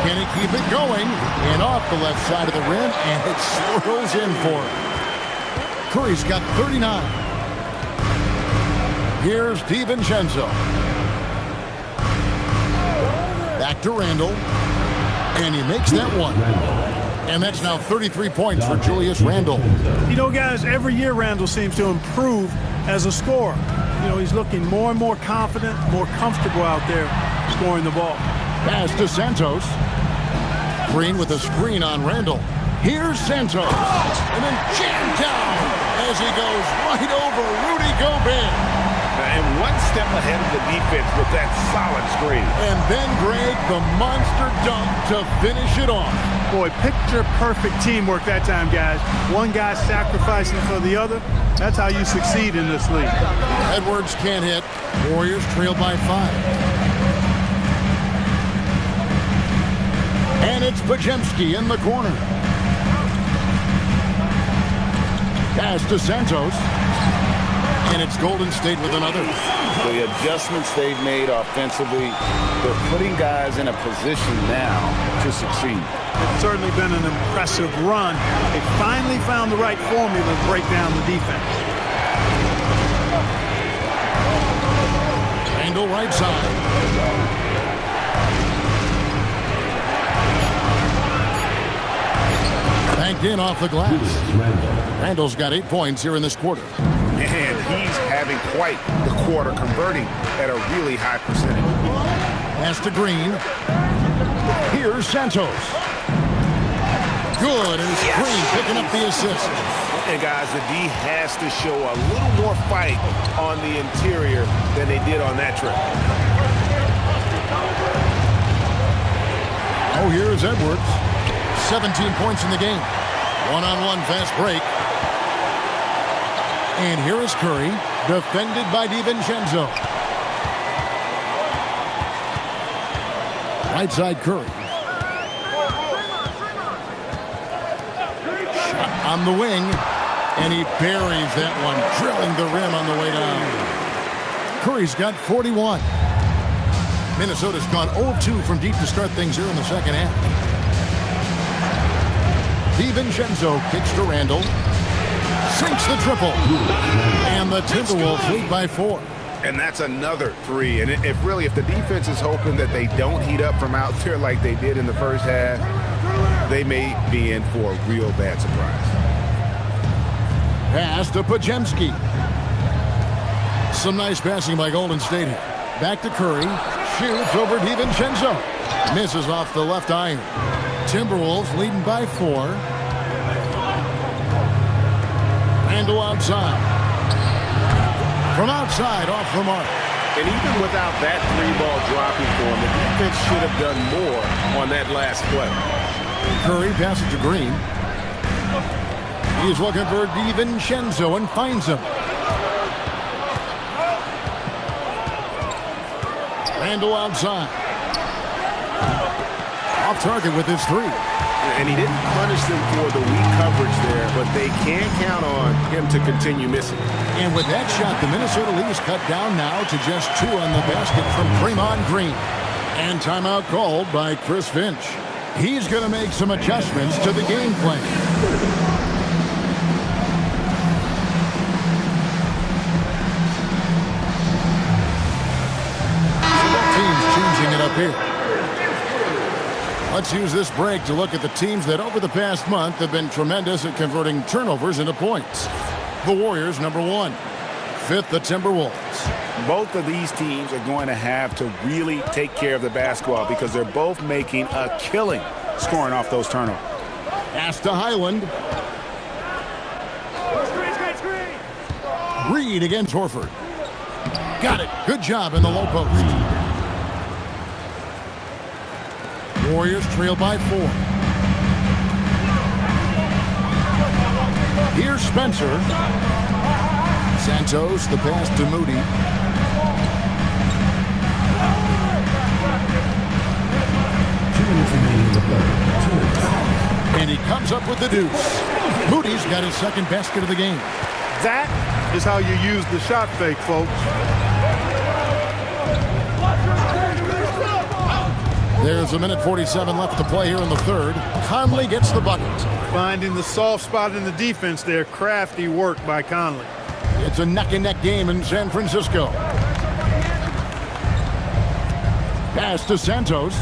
Can he keep it going? And off the left side of the rim, and it swirls in for him. Curry's got 39. Here's DiVincenzo. Back to Randall. And he makes that one. And that's now 33 points for Julius Randall. You know, guys, every year Randall seems to improve as a scorer. You know, he's looking more and more confident, more comfortable out there scoring the ball. Pass to Santos. Green with a screen on Randall. Here's Santos. And then jammed down as he goes right over Rudy Gobert. And one step ahead of the defense with that solid screen. And then, Greg, the monster dunk to finish it off. Boy, picture-perfect teamwork that time, guys. One guy sacrificing for the other. That's how you succeed in this league. Edwards can't hit. Warriors trail by 5. And it's Pajemski in the corner. Pass to Santos. And it's Golden State with another. The adjustments they've made offensively, they're putting guys in a position now to succeed. It's certainly been an impressive run. They finally found the right formula to break down the defense. Randle right side. Banked in off the glass. Randle's got 8 points here in this quarter. And he's having quite the quarter, converting at a really high percentage. Pass to Green. Here's Santos. Good, and it's Green picking up the assist. And guys, the D has to show a little more fight on the interior than they did on that trip. Oh, here's Edwards. 17 points in the game. One-on-one fast break. And here is Curry, defended by DiVincenzo. Right side Curry. Shot on the wing, and he buries that one, drilling the rim on the way down. Curry's got 41. Minnesota's gone 0-2 from deep to start things here in the second half. DiVincenzo kicks to Randle. Sinks the triple. And the Timberwolves lead by 4. And that's another 3. And if the defense is hoping that they don't heat up from out there like they did in the first half, they may be in for a real bad surprise. Pass to Podziemski. Some nice passing by Golden State here. Back to Curry. Shoots over DiVincenzo. Misses off the left iron. Timberwolves leading by 4. Randle outside. From outside, off the mark. And even without that 3-ball dropping for him, the defense should have done more on that last play. Curry passes to Green. He's looking for DiVincenzo and finds him. Randle outside. Off target with his 3. And he didn't punish them for the weak coverage there, but they can't count on him to continue missing. And with that shot, the Minnesota lead is cut down now to just 2 on the basket from Draymond Green. And timeout called by Chris Finch. He's going to make some adjustments to the game plan. Teams changing it up here. Let's use this break to look at the teams that over the past month have been tremendous at converting turnovers into points. The Warriors, number 1. 5th, the Timberwolves. Both of these teams are going to have to really take care of the basketball because they're both making a killing scoring off those turnovers. Pass to Highland. Reed against Horford. Got it. Good job in the low post. Warriors trail by 4. Here's Spencer. Santos, the pass to Moody. And he comes up with the deuce. Moody's got his second basket of the game. That is how you use the shot fake, folks. There's a minute 47 left to play here in the third. Conley gets the bucket. Finding the soft spot in the defense there. Crafty work by Conley. It's a neck-and-neck game in San Francisco. Pass to Santos.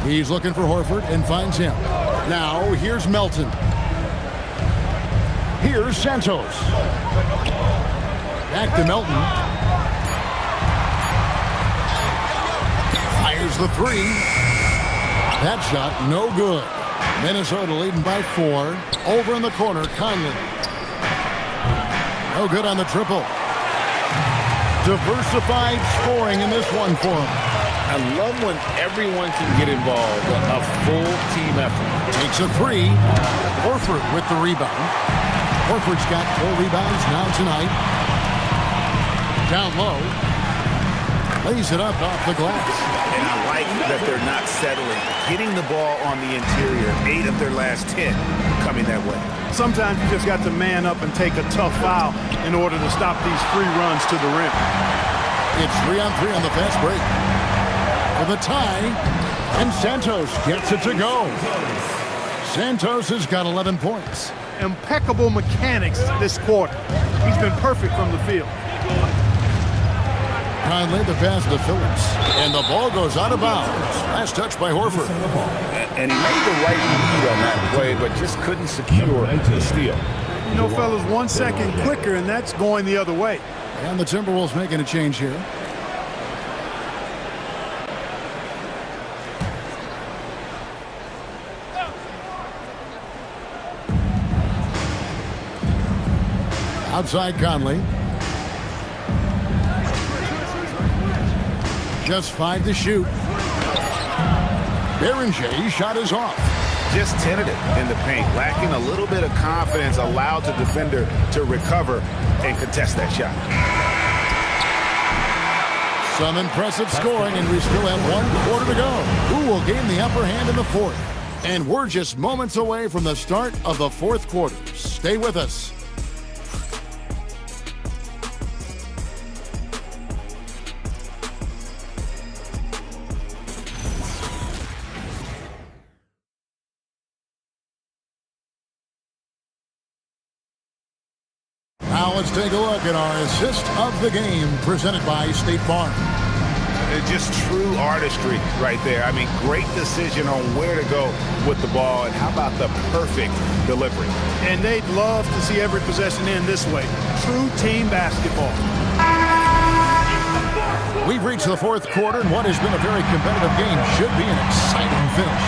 He's looking for Horford and finds him. Now here's Melton. Here's Santos. Back to Melton. Fires the 3. That shot, no good. Minnesota leading by 4. Over in the corner, Conley. No good on the triple. Diversified scoring in this one for him. I love when everyone can get involved, a full team effort. Takes a 3. Horford with the rebound. Horford's got 4 rebounds now tonight. Down low. lays it up off the glass. And I like that they're not settling. Getting the ball on the interior, 8 of their last 10 coming that way. Sometimes you just got to man up and take a tough foul in order to stop these free runs to the rim. It's 3-on-3 on the fast break. For the tie, and Santos gets it to go. Santos has got 11 points. Impeccable mechanics this quarter. He's been perfect from the field. Conley, the pass to Phillips. And the ball goes out of bounds. Last touch by Horford. And he made the right read on that play, but just couldn't secure the steal. You know, fellas, 1 second quicker, and that's going the other way. And the Timberwolves making a change here. Outside Conley. Just 5 to shoot. Berenjay's shot is off. Just tentative in the paint, lacking a little bit of confidence, allowed the defender to recover and contest that shot. Some impressive scoring, and we still have 1 quarter to go. Who will gain the upper hand in the fourth? And we're just moments away from the start of the fourth quarter. Stay with us. Now let's take a look at our assist of the game presented by State Farm. Just true artistry right there. I mean, great decision on where to go with the ball, and how about the perfect delivery? And they'd love to see every possession end this way. True team basketball. We've reached the fourth quarter, and what has been a very competitive game should be an exciting finish.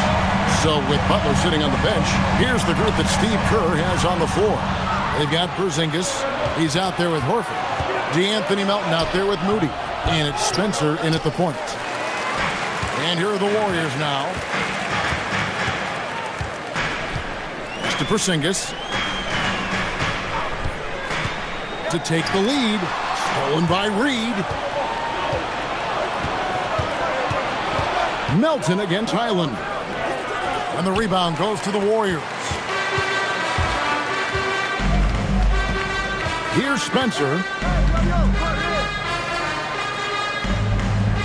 So with Butler sitting on the bench, here's the group that Steve Kerr has on the floor. They've got Porzingis. He's out there with Horford. DeAnthony Melton out there with Moody. And it's Spencer in at the point. And here are the Warriors now. To Porzingis. To take the lead. Stolen by Reed. Melton against Highland. And the rebound goes to the Warriors. Here's Spencer.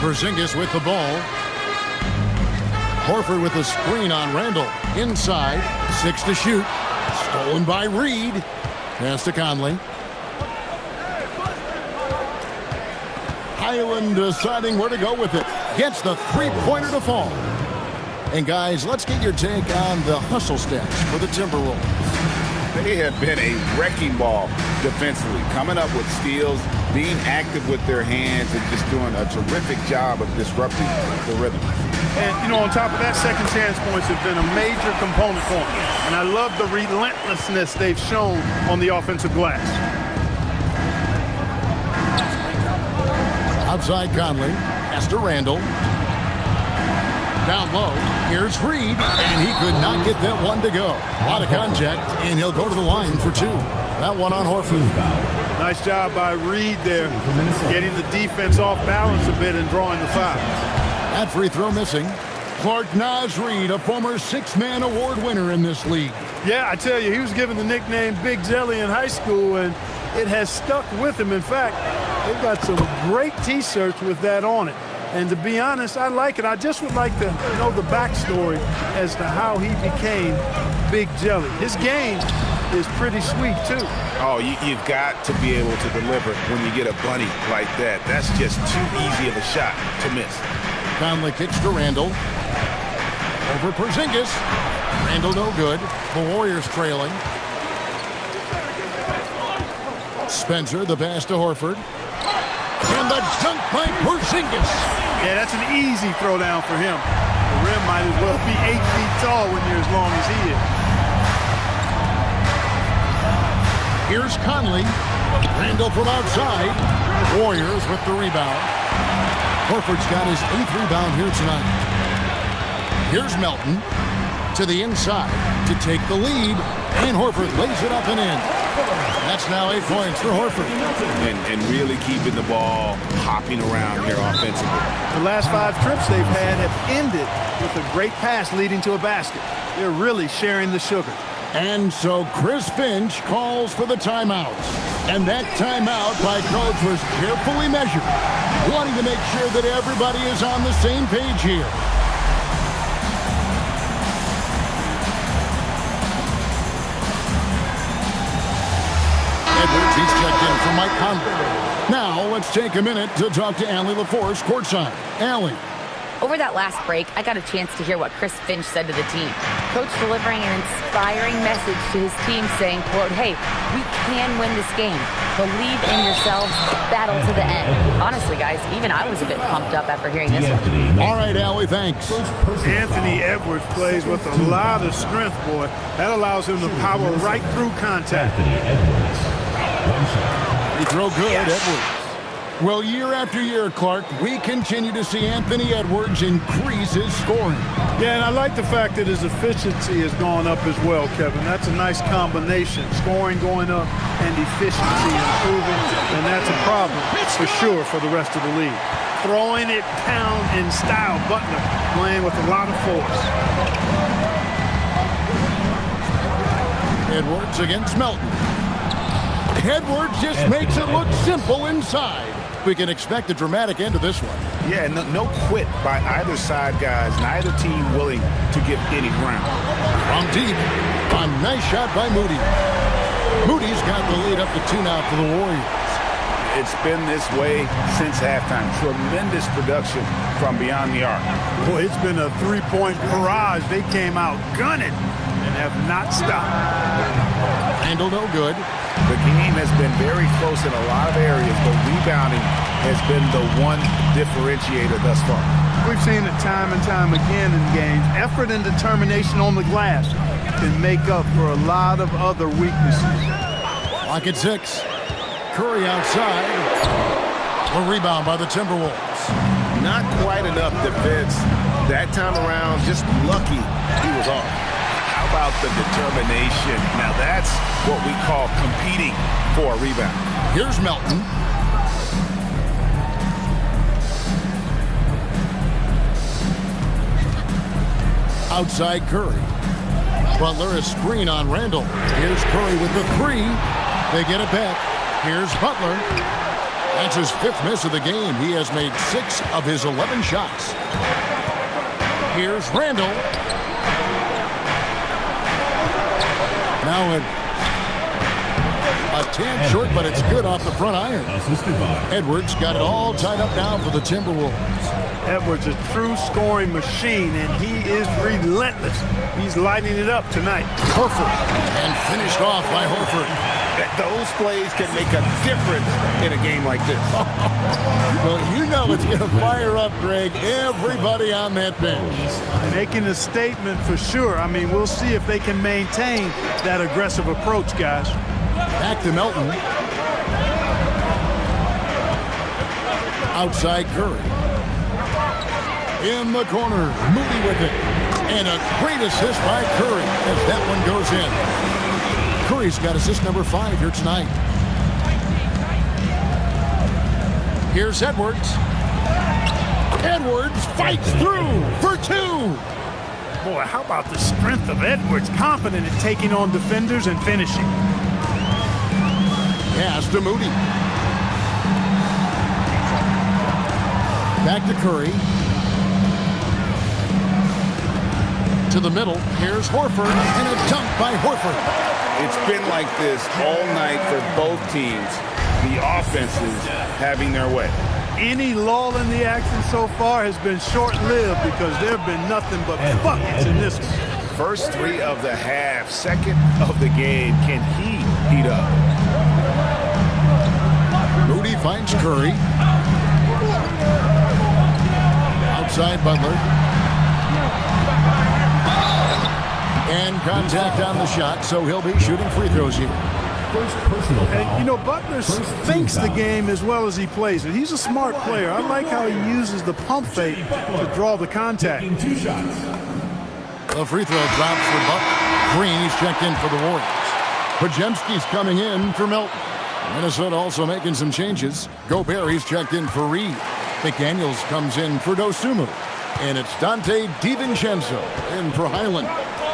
Porzingis with the ball. Horford with a screen on Randall. Inside. 6 to shoot. Stolen by Reed. Pass to Conley. Highland deciding where to go with it. Gets the three-pointer to fall. And guys, let's get your take on the hustle stats for the Timberwolves. They have been a wrecking ball defensively, coming up with steals, being active with their hands, and just doing a terrific job of disrupting the rhythm. And, you know, on top of that, second chance points have been a major component for them. And I love the relentlessness they've shown on the offensive glass. Outside Conley. Pass to Randall. Down low. Here's Reed. And he could not get that one to go. A lot of contact, and he'll go to the line for 2. That one on Horford. Nice job by Reed there, getting the defense off balance a bit and drawing the foul. That free throw missing. Clark Naz Reed, a former 6-man award winner in this league. Yeah, I tell you, he was given the nickname Big Jelly in high school, and it has stuck with him. In fact, they've got some great T-shirts with that on it. And to be honest, I like it. I just would like to know the backstory as to how he became Big Jelly. His game is pretty sweet, too. Oh, you've got to be able to deliver when you get a bunny like that. That's just too easy of a shot to miss. Conley kicks to Randall. Over Porzingis. Randall no good. The Warriors trailing. Spencer, the pass to Horford. And the dunk by Porzingis. Yeah, that's an easy throwdown for him. The rim might as well be 8 feet tall when you're as long as he is. Here's Conley. Randall from outside. Warriors with the rebound. Horford's got his 8th rebound here tonight. Here's Melton to the inside to take the lead. And Horford lays it up and in. That's now 8 points for Horford. And really keeping the ball hopping around here offensively. The last 5 trips they've had have ended with a great pass leading to a basket. They're really sharing the sugar. And so Chris Finch calls for the timeout. And that timeout by coach was carefully measured, wanting to make sure that everybody is on the same page here. Edwards, he's checked in for Mike Conley. Now let's take a minute to talk to Allie LaForce courtside. Allie. Over that last break, I got a chance to hear what Chris Finch said to the team. Coach delivering an inspiring message to his team saying, quote, hey, we can win this game. Believe in yourselves. Battle to the end. Honestly, guys, even I was a bit pumped up after hearing this one. All right, Allie, thanks. Anthony Edwards plays with a lot of strength, boy. That allows him to power right through contact. He throw good, Edwards. Well, year after year, Clark, we continue to see Anthony Edwards increase his scoring. Yeah, and I like the fact that his efficiency has gone up as well, Kevin. That's a nice combination. Scoring going up and efficiency improving, and that's a problem for sure for the rest of the league. Throwing it down in style, Butler playing with a lot of force. Edwards against Melton. Edwards just makes it look simple inside. We can expect a dramatic end to this one. Yeah, no quit by either side, guys. Neither team willing to give any ground. From deep, a nice shot by Moody. Moody's got the lead up to 2 now for the Warriors. It's been this way since halftime. Tremendous production from beyond the arc. Boy, it's been a three-point barrage. They came out gunning and have not stopped. Handle no good. The game has been very close in a lot of areas, but rebounding has been the one differentiator thus far. We've seen it time and time again in games. Effort and determination on the glass can make up for a lot of other weaknesses. Lock at 6. Curry outside. A rebound by the Timberwolves. Not quite enough defense. That time around, just lucky he was off. How about the determination? Now that's what we call competing for a rebound. Here's Melton. Outside Curry. Butler a screen on Randall. Here's Curry with the 3. They get it back. Here's Butler. That's his 5th miss of the game. He has made 6 of his 11 shots. Here's Randall. Now a tad short, but it's good off the front iron. Edwards got it all tied up now for the Timberwolves. Edwards, a true scoring machine, and he is relentless. He's lighting it up tonight. Horford. And finished off by Horford. Those plays can make a difference in a game like this. Well, you know it's going to fire up, Greg, everybody on that bench. Making a statement for sure. I mean, we'll see if they can maintain that aggressive approach, guys. Back to Melton. Outside Curry. In the corner, Moody with it. And a great assist by Curry as that one goes in. Curry's got assist number 5 here tonight. Here's Edwards. Edwards fights through for 2. Boy, how about the strength of Edwards? Confident in taking on defenders and finishing. Pass to Moody. Back to Curry. To the middle. Here's Horford. And a dunk by Horford. It's been like this all night for both teams. The offenses having their way. Any lull in the action so far has been short-lived because there have been nothing but buckets in this one. First 3 of the half, second of the game. Can he heat up? Moody finds Curry. Outside Butler. And contact on the shot, so he'll be shooting free throws here. And, you know, Butler thinks the game as well as he plays it. He's a smart player. I like how he uses the pump fake to draw the contact. The free throw drops for Butler. Green, he's checked in for the Warriors. Podziemski's coming in for Milton. Minnesota also making some changes. Gobert, he's checked in for Reed. McDaniels comes in for Dosunmu. And it's Dante DiVincenzo in for Highland.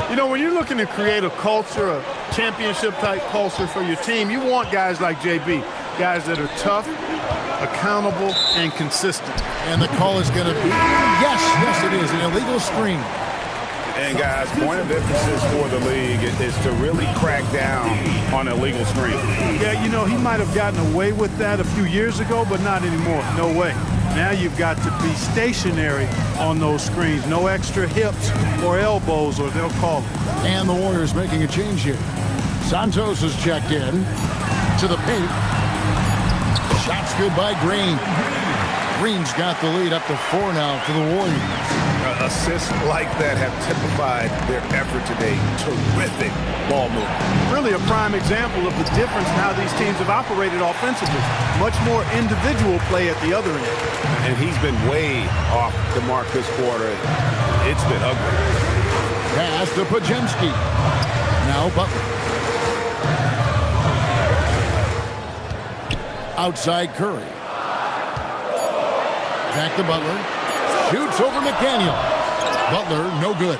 You know, when you're looking to create a culture, a championship-type culture for your team, you want guys like JB, guys that are tough, accountable, and consistent. And the call is going to be, yes, it is, an illegal screen. And guys, point of emphasis for the league is to really crack down on illegal screen. Yeah, you know, he might have gotten away with that a few years ago, but not anymore. No way. Now you've got to be stationary on those screens. No extra hips or elbows, or they'll call it. And the Warriors making a change here. Santos is checked in to the paint. Shots good by Green. Green's got the lead up to 4 now for the Warriors. Assists like that have typified their effort today. Terrific ball movement. Really a prime example of the difference in how these teams have operated offensively. Much more individual play at the other end. And he's been way off the mark this quarter. It's been ugly. Pass to Podziemski. Now Butler. Outside Curry. Back to Butler. Shoots over McDaniel. Butler, no good.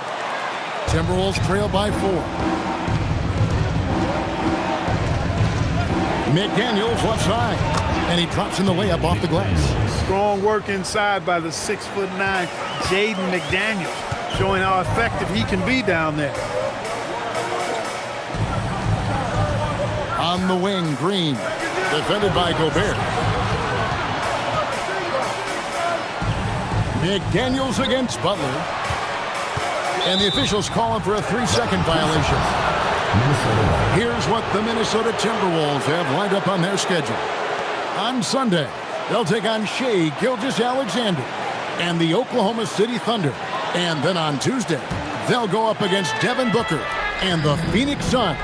Timberwolves trail by 4. McDaniels left side. And he drops in the layup off the glass. Strong work inside by the 6'9" Jaden McDaniels, showing how effective he can be down there. On the wing, Green. Defended by Gobert. McDaniels against Butler. And the officials calling for a 3-second violation. Here's what the Minnesota Timberwolves have lined up on their schedule. On Sunday, they'll take on Shai Gilgeous-Alexander and the Oklahoma City Thunder. And then on Tuesday, they'll go up against Devin Booker and the Phoenix Suns.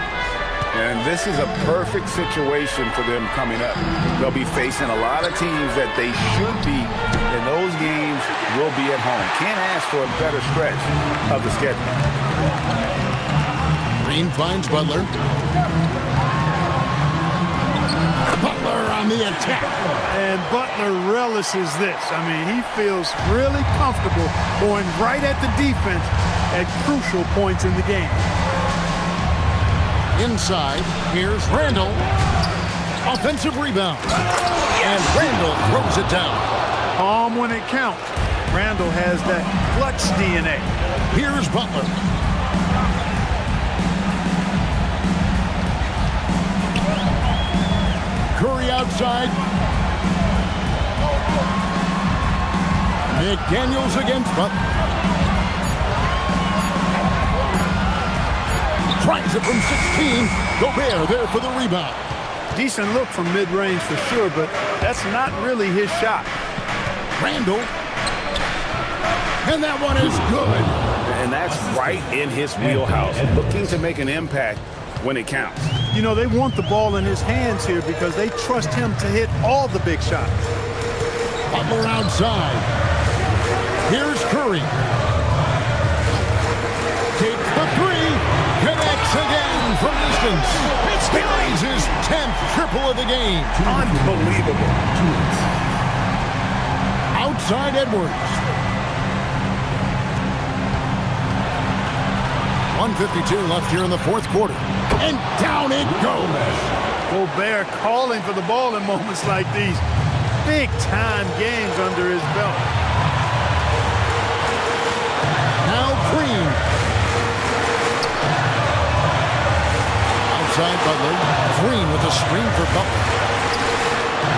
And this is a perfect situation for them coming up. They'll be facing a lot of teams that they should be, and those games will be at home. Can't ask for a better stretch of the schedule. Green finds Butler. Butler on the attack. And Butler relishes this. I mean, he feels really comfortable going right at the defense at crucial points in the game. Inside, here's Randall. Offensive rebound. And Randall throws it down. Calm when it counts. Randall has that clutch DNA. Here's Butler. Curry outside. McDaniels against Butler. Tries it from 16. Gobert there for the rebound. Decent look from mid-range for sure, but that's not really his shot. Randall. And that one is good. And that's right in his wheelhouse. Looking to make an impact when it counts. You know, they want the ball in his hands here because they trust him to hit all the big shots. Butler outside. Here's Curry. Takes the 3. Connects again from distance. Buries his 10th triple of the game. Unbelievable. Outside Edwards. 1:52 left here in the fourth quarter. And down it goes. Gobert calling for the ball in moments like these. Big-time games under his belt. Now Green. Outside Butler. Green with a screen for Butler.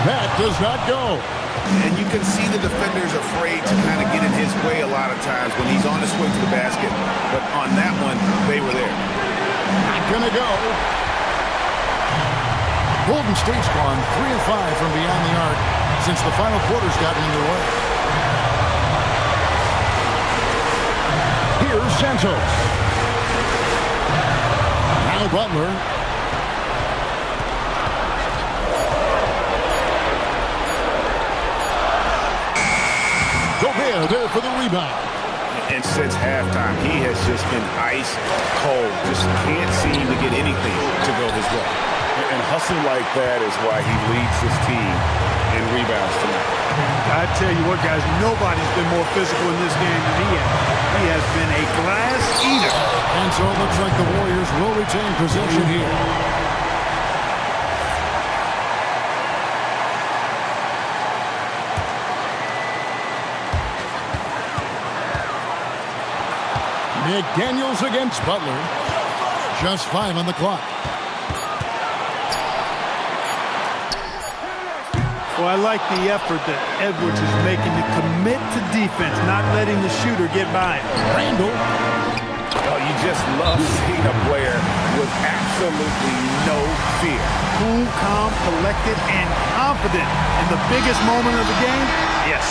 That does not go. And you can see the defenders afraid to kind of get in his way a lot of times when he's on his way to the basket. But on that one, they were there. Not gonna go. Golden State's gone 3 of 5 from beyond the arc since the final quarter's gotten underway. Here's Santos. Now Butler. Gobert there for the rebound. And since halftime, he has just been ice cold. Just can't seem to get anything to go his way. And hustle like that is why he leads his team in rebounds tonight. I tell you what, guys, nobody's been more physical in this game than he has. He has been a glass eater. And so it looks like the Warriors will retain possession here. McDaniels against Butler. Just 5 on the clock. Well, I like the effort that Edwards is making to commit to defense, not letting the shooter get by him. Randall. Oh, you just love seeing a player with absolutely no fear. Cool, calm, collected, and confident in the biggest moment of the game. Yes.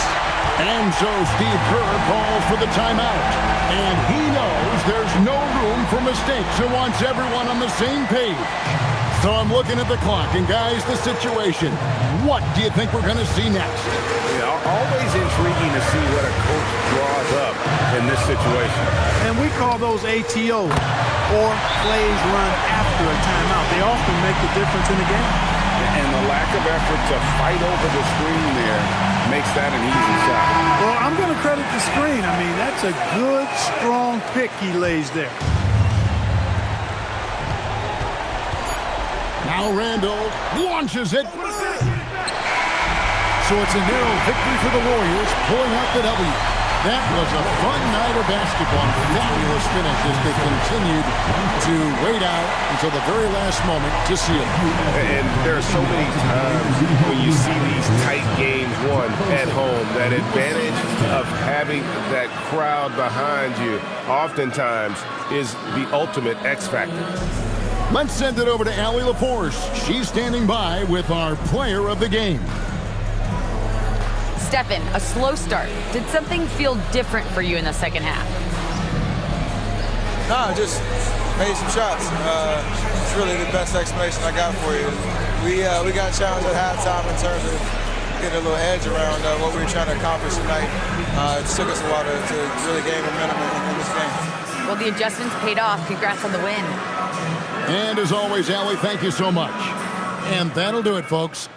And so Steve Kerr calls for the timeout. And he knows there's no room for mistakes and wants everyone on the same page. So I'm looking at the clock, and guys, the situation. What do you think we're going to see next? Yeah, always intriguing to see what a coach draws up in this situation. And we call those ATOs, or plays run after a timeout. They often make the difference in the game. And the lack of effort to fight over the screen there makes that an easy shot. Well, I'm going to credit the screen. I mean, that's a good, strong pick he lays there. Now Randall launches it. So it's a narrow victory for the Warriors, pulling out the W. That was a fun night of basketball. Fabulous finish as they continued to wait out until the very last moment to seal it. And there are so many times when you see these tight games won at home, that advantage of having that crowd behind you oftentimes is the ultimate X factor. Let's send it over to Allie LaForce. She's standing by with our player of the game. Stephen, a slow start. Did something feel different for you in the second half? No, just made some shots. It's really the best explanation I got for you. We got challenged at halftime in terms of getting a little edge around what we were trying to accomplish tonight. It took us a while to really gain momentum in this game. Well, the adjustments paid off. Congrats on the win. And as always, Allie, thank you so much. And that'll do it, folks.